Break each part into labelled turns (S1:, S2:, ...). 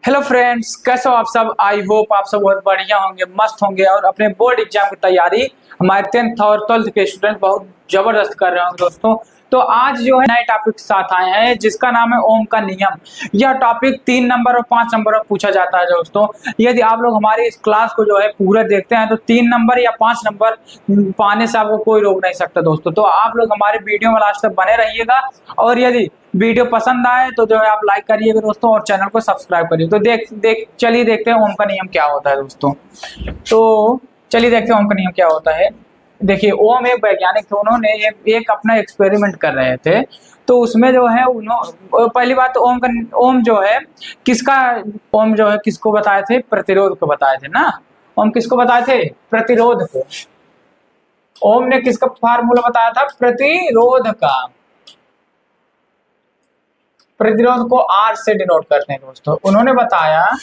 S1: Hello friends, कैसे हो आप सब। आई होप आप सब बहुत बढ़िया होंगे, मस्त होंगे और अपने बोर्ड एग्जाम की तैयारी हमारे 10th और 12th के स्टूडेंट बहुत जबरदस्त कर रहे होंगे दोस्तों। तो आज जो है नए टॉपिक के साथ आए हैं जिसका नाम है ओम का नियम। यह टॉपिक 3 नंबर और 5 नंबर में पूछा जाता है दोस्तों। यदि आप लोग हमारी इस क्लास को जो है पूरा देखते हैं तो 3 नंबर या 5 नंबर पाने से आपको कोई रोक नहीं सकता दोस्तों। तो आप लोग हमारे वीडियो में लास्ट तक बने रहिएगा और यदि वीडियो पसंद आए तो जो है आप लाइक करिएगा दोस्तों और चैनल को सब्सक्राइब करिए। तो चलिए देखते हैं ओम का नियम क्या होता है दोस्तों। तो चलिए देखते हैं ओम का नियम क्या होता है। देखिए, ओम एक वैज्ञानिक थे, उन्होंने एक अपना एक्सपेरिमेंट कर रहे थे। तो उसमें जो है पहली बात तो ओम जो है किसका, ओम जो है किसको बताए थे, प्रतिरोध को बताए थे ना। ओम किसको बताए थे, प्रतिरोध को। ओम ने किसका फार्मूला बताया था, प्रतिरोध का। प्रतिरोध को R से डिनोट करते हैं दोस्तों। उन्होंने बताया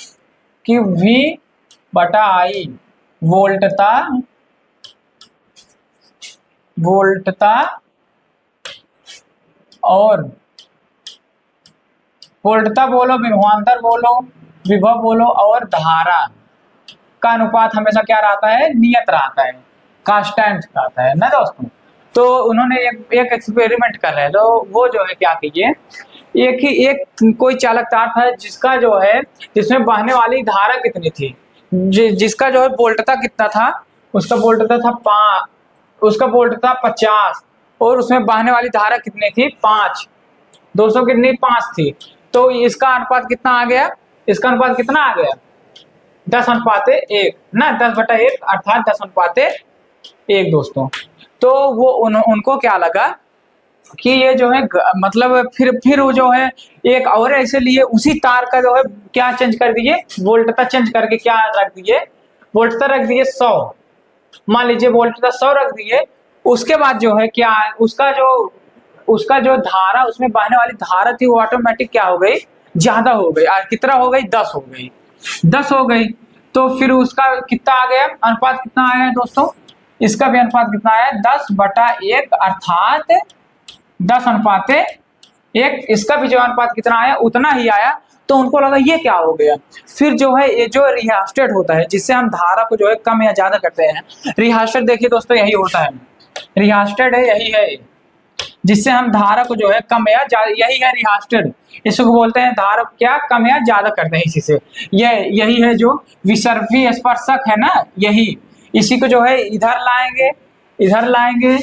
S1: कि V बटा I वोल्टता और वोल्टता बोलो, विभवांतर बोलो, विभव बोलो और धारा का अनुपात हमेशा क्या रहता है, नियत रहता है, कांस्टेंट रहता है ना दोस्तों। तो उन्होंने एक एक्सपेरिमेंट कर रहे हैं। तो वो जो है क्या कीजिए, एक कोई चालक तार था जिसका जो है जिसमें बहने वाली धारा कितनी थी, जिसका जो है वोल्टता कितना था, उसका वोल्टता था 50 और उसमें बहने वाली धारा कितनी थी 5। 200 कितनी 5 थी। तो इसका अनुपात कितना आ गया, इसका अनुपात कितना आ गया 10:1 ना, 10/1 अर्थात 10:1 दोस्तों। तो वो उनको क्या लगा कि ये जो है मतलब फिर वो जो है एक और ऐसे लिए उसी तार का जो है क्या चेंज कर दिए, वोल्टता चेंज करके क्या रख दिए, वोल्टता रख दिए 100। मान लीजिए वोल्टता 100 रख दिए। उसके बाद जो है क्या, उसका जो धारा, उसमें बहने वाली धारा थी वो ऑटोमेटिक क्या हो गई, ज्यादा हो गई। कितना हो गई, 10 हो गई, 10 हो गई। तो फिर उसका कितना आ गया, अनुपात कितना आया दोस्तों, इसका भी अनुपात कितना आया 10/1 अर्थात 10:1। इसका भी जो अनुपात कितना आया उतना ही आया। तो उनको लगा ये क्या हो गया। फिर जो है ये जो रिहास्टेट होता है जिससे हम धारा को जो है कम या ज्यादा करते हैं, रिहास्टेट देखिए दोस्तों यही होता है, रिहास्टेट है यही है जिससे हम धारा को जो है कम या ज्यादा, यही है रिहास्टेट। इसको बोलते हैं धारा क्या कम या ज्यादा करते हैं इसी से। यही है जो विसर्पी स्पर्शक है ना, यही इसी को जो है इधर लाएंगे,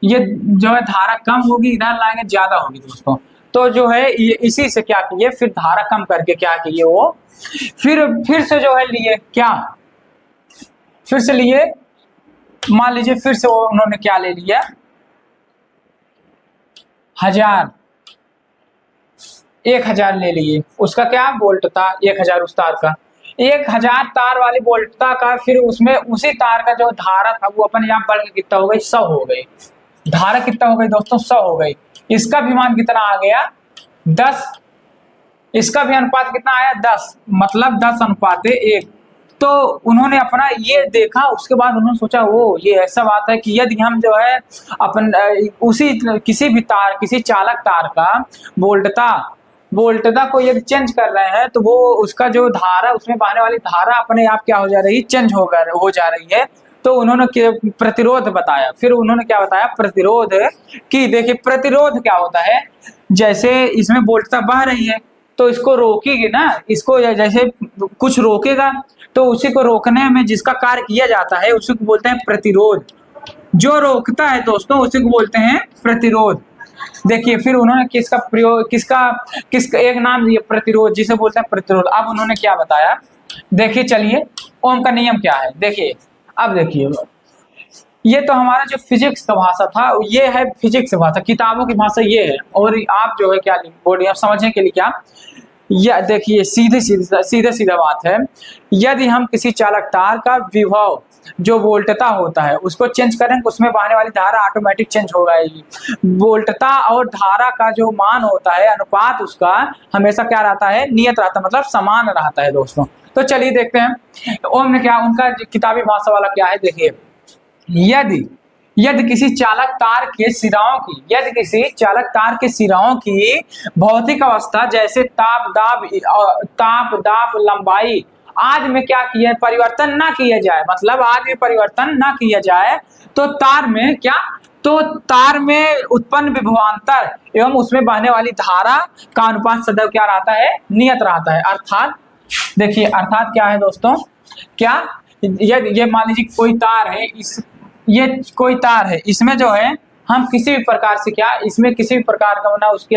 S1: ये जो है धारा कम होगी, इधर लाएंगे ज्यादा होगी दोस्तों। तो जो है इसी से क्या किए, फिर धारा कम करके क्या किए वो फिर से जो है लिए क्या, फिर से लिए, मान लीजिए फिर से वो उन्होंने क्या ले लिया 1000 ले लिए। उसका क्या वोल्ट था 1000, उस तार का 1000 तार वाली वोल्टता का। फिर उसमें उसी तार का जो धारा था वो अपने यहाँ बढ़ के कितना हो गई, 100 हो गई। धारा कितना हो गई दोस्तों, 100 हो गई। इसका भी मान कितना आ गया 10, इसका भी अनुपात कितना आया 10, मतलब 10:1। तो उन्होंने अपना ये देखा, उसके बाद उन्होंने सोचा वो ये ऐसा बात है कि यदि हम जो है अपन उसी किसी भी तार, किसी चालक तार का वोल्टता को यदि चेंज कर रहे हैं तो वो उसका जो धारा, उसमें बहने वाली धारा अपने आप क्या हो जा रही, चेंज हो जा रही है। तो उन्होंने प्रतिरोध बताया। फिर उन्होंने क्या बताया, प्रतिरोध की। देखिए प्रतिरोध क्या होता है, जैसे इसमें वोल्टता बह रही है तो इसको रोकेगी ना, इसको जैसे कुछ रोकेगा तो उसी को रोकने में जिसका कार्य किया जाता है उसी को बोलते हैं प्रतिरोध। जो रोकता है दोस्तों उसी को बोलते हैं प्रतिरोध। देखिए फिर उन्होंने किसका प्रयोग, किसका एक नाम दिया प्रतिरोध, जिसे बोलते हैं प्रतिरोध। अब उन्होंने क्या बताया, देखिए चलिए ओम का नियम क्या है। देखिए अब देखिए, ये तो हमारा जो फिजिक्स का भाषा था, ये है फिजिक्स भाषा, किताबों की भाषा ये है। और आप जो है क्या बोल रहे हैं, समझने के लिए क्या, यह देखिए सीधा बात है। यदि हम किसी चालक तार का विभव जो वोल्टता होता है उसको चेंज करें, उसमें बहने वाली धारा ऑटोमेटिक चेंज हो जाएगी। वोल्टता और धारा का जो मान होता है, अनुपात उसका हमेशा क्या रहता है, नियत रहता है, मतलब समान रहता है दोस्तों। तो चलिए देखते हैं ओम ने क्या, उनका किताबी भाषा वाला क्या है। देखिए यदि किसी चालक तार के सिराओं की, यदि किसी चालक तार के सिराओं की भौतिक अवस्था जैसे ताप दाब लंबाई आदि में क्या किया परिवर्तन ना किया जाए, मतलब आदि में परिवर्तन ना किया जाए, तो तार में क्या, तो तार में उत्पन्न विभवांतर एवं उसमें बहने वाली धारा का अनुपात सदैव क्या रहता है, नियत रहता है। अर्थात देखिए अर्थात क्या है दोस्तों, क्या ये मान लीजिए कोई तार है, इस ये कोई तार है, इसमें जो है हम किसी भी प्रकार से क्या, इसमें किसी भी प्रकार का ना उसकी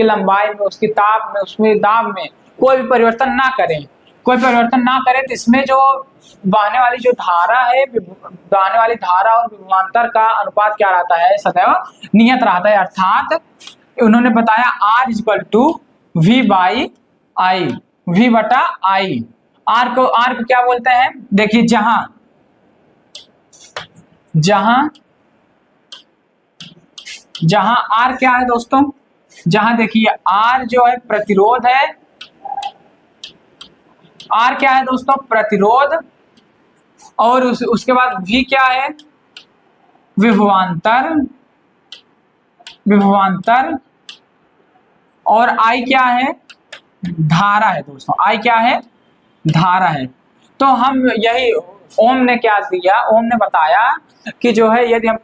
S1: लंबाई में, उसकी ताप में, उसमें दाब में कोई भी परिवर्तन ना करें, कोई परिवर्तन ना करें, तो इसमें जो बहने वाली जो धारा है, बहने वाली धारा और विभवांतर का अनुपात क्या रहता है, सदैव नियत रहता है। अर्थात उन्होंने बताया R equal to V by I, V बटा आई। आर को क्या बोलते हैं, देखिए जहां आर क्या है दोस्तों, जहां देखिए आर जो है प्रतिरोध है, आर क्या है दोस्तों, प्रतिरोध, और उसके बाद वी क्या है, विभवांतर, और आई क्या है, धारा है दोस्तों, आई क्या है, धारा है। तो हम यही ओम ने क्या दिया, ओम ने बताया कि जो है यदि हम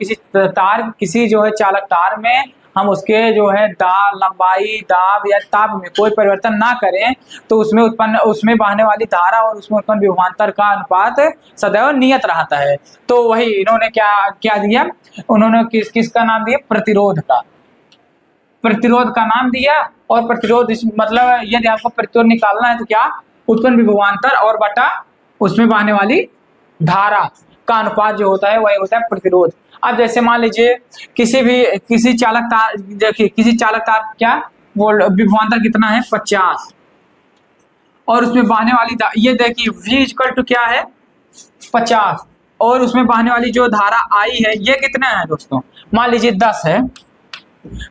S1: किसी जो है चालक तार में हम उसके जो है लंबाई दाब या ताप में कोई परिवर्तन ना करें, तो उसमें बहने वाली धारा और उसमें उत्पन्न विभवांतर का अनुपात सदैव नियत रहता है। तो वही इन्होंने क्या दिया, उन्होंने किसका नाम दिया, प्रतिरोध का नाम दिया। और प्रतिरोध मतलब यदि आपको प्रतिरोध निकालना है तो क्या, उत्पन्न विभवांतर और बटा उसमें बहने वाली धारा का अनुपात जो होता है वही होता है प्रतिरोध। अब जैसे मान लीजिए किसी चालक तार, देखिए किसी चालक तार क्या विभवांतर कितना है 50, और उसमें बहने वाली ये देखिए V इक्वल टू क्या है 50, और उसमें बहने वाली जो धारा आई है ये कितना है दोस्तों, मान लीजिए 10 है।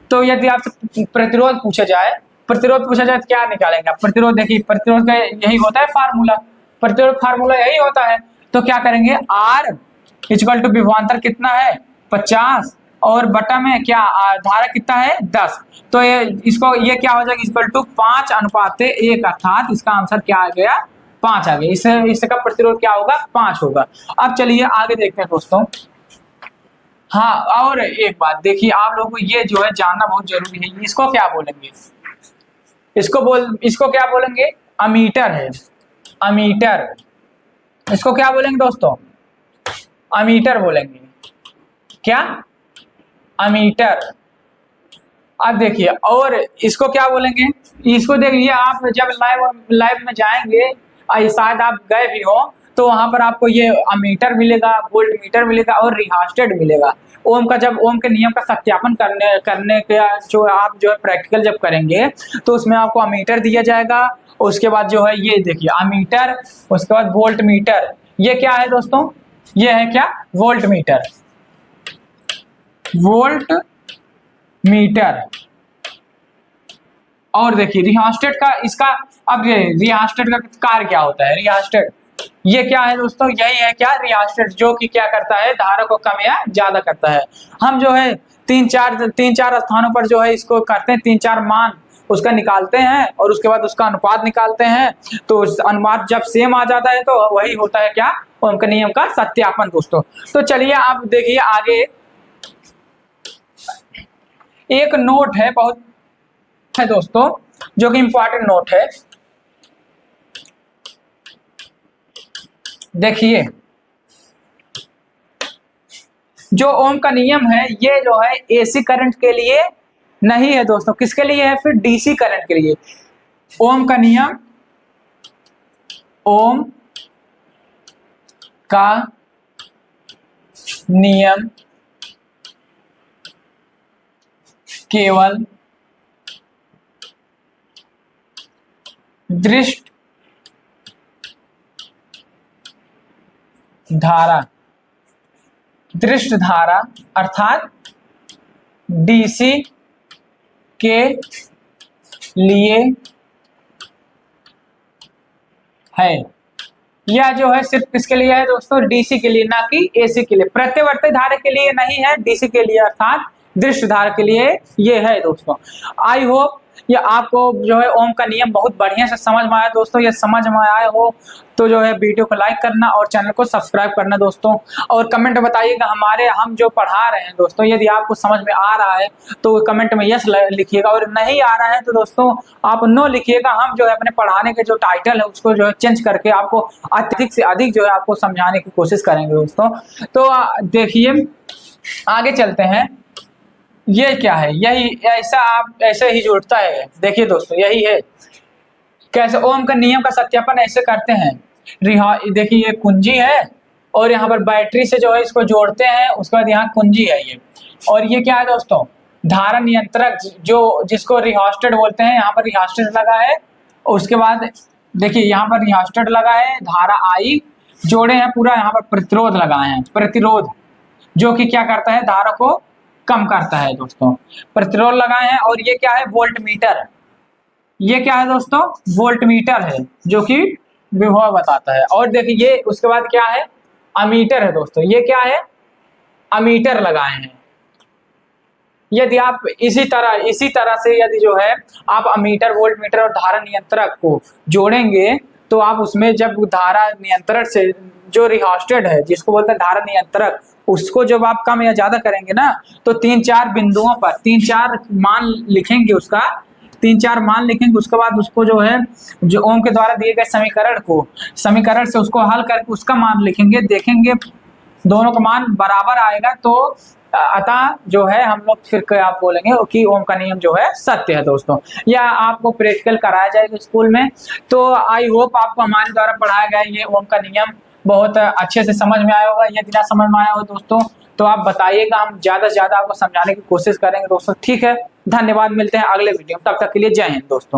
S1: तो यदि आपसे प्रतिरोध पूछा जाए तो क्या निकालेंगे आप, प्रतिरोध देखिए प्रतिरोध का यही होता है फार्मूला, प्रतिरोध फार्मूला यही होता है। तो क्या करेंगे, R इक्वल टू विभवांतर कितना है 50, और बटा में क्या धारा कितना है 10, तो ये क्या हो जाएगा, इक्वल टू 5:1, अर्थात इसका आंसर क्या आ गया, 5 आ गया। इसका प्रतिरोध क्या होगा, 5 होगा। अब चलिए आगे देखते हैं दोस्तों। हाँ, और एक बात देखिए, आप लोगों को ये जो है जानना बहुत जरूरी है, इसको क्या बोलेंगे, इसको क्या बोलेंगे, अमीटर है, अमीटर, इसको क्या बोलेंगे दोस्तों, अमीटर बोलेंगे, क्या, अमीटर। अब देखिए, और इसको क्या बोलेंगे, इसको देखिए आप जब लाइव में जाएंगे, शायद आप गए भी हो, तो वहां पर आपको ये अमीटर मिलेगा, वोल्ट मीटर मिलेगा और रिहास्टेड मिलेगा। ओम के नियम का सत्यापन करने का जो आप जो है प्रैक्टिकल जब करेंगे तो उसमें आपको अमीटर दिया जाएगा। उसके बाद जो है ये देखिए अमीटर, उसके बाद वोल्ट मीटर, ये क्या है दोस्तों, ये है क्या, वोल्ट मीटर, वोल्ट मीटर। और देखिए रिहास्टेट का, इसका अब ये रिहास्टेट का कार्य क्या होता है, रिहास्टेट ये क्या है दोस्तों, यही है क्या, रिहास्टेट, जो कि क्या करता है, धारा को कम या ज्यादा करता है। हम जो है तीन चार स्थानों पर जो है इसको करते हैं, 3-4 मान उसका निकालते हैं और उसके बाद उसका अनुपात निकालते हैं। तो अनुपात जब सेम आ जाता है तो वही होता है क्या, ओम के नियम का सत्यापन दोस्तों। तो चलिए आप देखिए आगे, एक नोट है बहुत है दोस्तों, जो कि इंपॉर्टेंट नोट है। देखिए जो ओम का नियम है ये जो है एसी करंट के लिए नहीं है दोस्तों, किसके लिए है, फिर डीसी करंट के लिए। ओम का नियम, ओम का नियम केवल दृष्ट धारा अर्थात डीसी के लिए है। यह जो है सिर्फ किसके लिए है दोस्तों, डीसी के लिए, ना कि एसी के लिए। प्रत्यावर्ती धारा के लिए नहीं है, डीसी के लिए अर्थात दृश्य धारा के लिए ये है दोस्तों। आई होप ये आपको जो है ओम का नियम बहुत बढ़िया से समझ में आया दोस्तों। ये समझ में आया हो तो जो है वीडियो को लाइक करना और चैनल को सब्सक्राइब करना दोस्तों, और कमेंट बताइएगा हम जो पढ़ा रहे हैं दोस्तों, यदि आपको समझ में आ रहा है तो कमेंट में यस लिखिएगा, और नहीं आ रहा है तो दोस्तों आप नो लिखिएगा। हम जो है अपने पढ़ाने के जो टाइटल है उसको जो है चेंज करके आपको अधिक से अधिक जो है आपको समझाने की कोशिश करेंगे दोस्तों। तो देखिए आगे चलते हैं। ये क्या है, यही ऐसा आप ऐसे ही जोड़ता है। देखिए दोस्तों यही है, कैसे ओम का नियम का सत्यापन ऐसे करते हैं। देखिए ये कुंजी है और यहाँ पर बैटरी से जो है इसको जोड़ते हैं, उसके बाद यहाँ कुंजी है ये, और ये क्या है दोस्तों, धारा नियंत्रक जो जिसको रिहास्टेड बोलते हैं। यहाँ पर रिहास्टेड लगा है, उसके बाद देखिए यहाँ पर रिहास्टेड लगा है, धारा आई जोड़े हैं, पूरा यहाँ पर प्रतिरोध लगाए हैं, प्रतिरोध जो कि क्या करता है, धारा को कम करता है दोस्तों, प्रतिरोध लगाए हैं। और ये क्या है, वोल्ट मीटर। ये क्या है दोस्तों, वोल्ट मीटर है जो कि विभव बताता है। और देखिए ये उसके बाद क्या है, अमीटर है दोस्तों। ये क्या है, अमीटर लगाए हैं। यदि आप इसी तरह से यदि जो है आप अमीटर, वोल्ट मीटर और धारा नियंत्रक को जोड़ेंगे तो आप उसमें जब धारा नियंत्रक से जो रिहास्टेड है जिसको बोलते हैं धारा नियंत्रक, उसको जब आप कम या ज्यादा करेंगे ना तो 3-4 बिंदुओं पर 3-4 मान लिखेंगे, उसका 3-4 मान लिखेंगे। उसके बाद उसको जो है जो ओम के द्वारा दिए गए समीकरण से उसको हल करके उसका मान लिखेंगे, देखेंगे दोनों का मान बराबर आएगा तो अतः जो है हम लोग फिर क्या आप बोलेंगे कि ओम का नियम जो है सत्य है दोस्तों। या आपको प्रैक्टिकल कराया जाएगा स्कूल में। तो आई होप आपको हमारे द्वारा पढ़ाया गया ये ओम का नियम बहुत अच्छे से समझ में आया होगा। यदि ना समझ में आया हो दोस्तों तो आप बताइएगा, हम ज्यादा से ज्यादा आपको समझाने की कोशिश करेंगे दोस्तों। ठीक है, धन्यवाद, मिलते हैं अगले वीडियो में, तब तक के लिए जय हिंद दोस्तों।